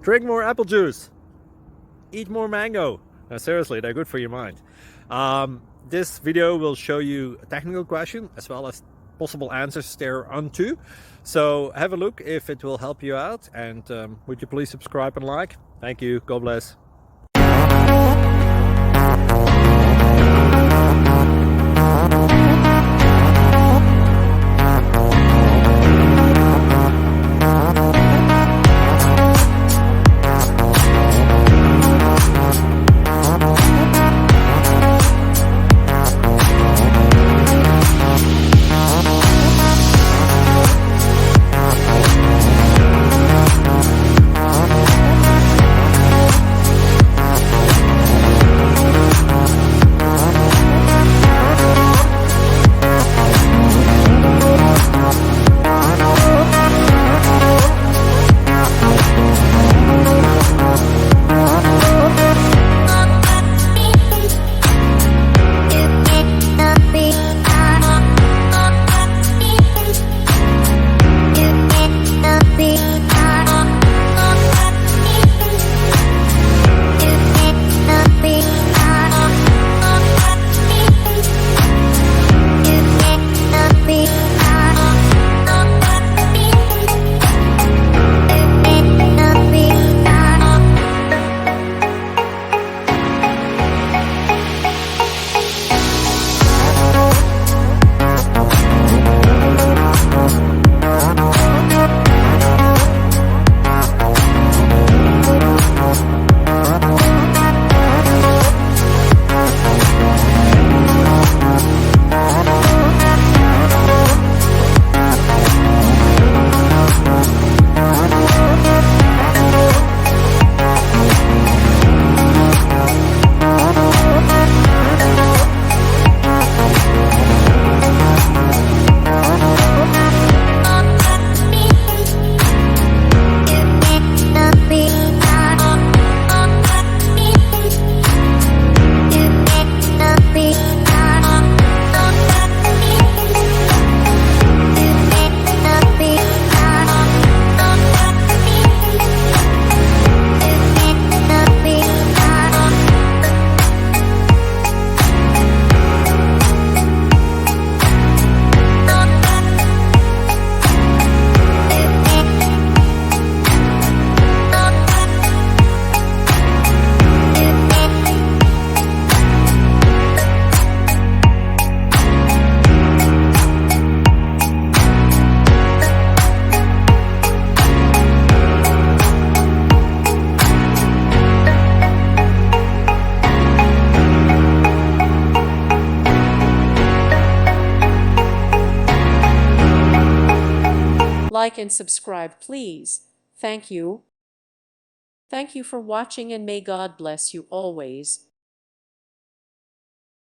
Drink more apple juice. Eat more mango. Seriously, they're good for your mind. This video will show you a technical question as well as possible answers thereunto. So have a look if it will help you out, and would you please subscribe and like? Thank you. God bless. Like and subscribe, please. Thank you. Thank you for watching, and may God bless you always.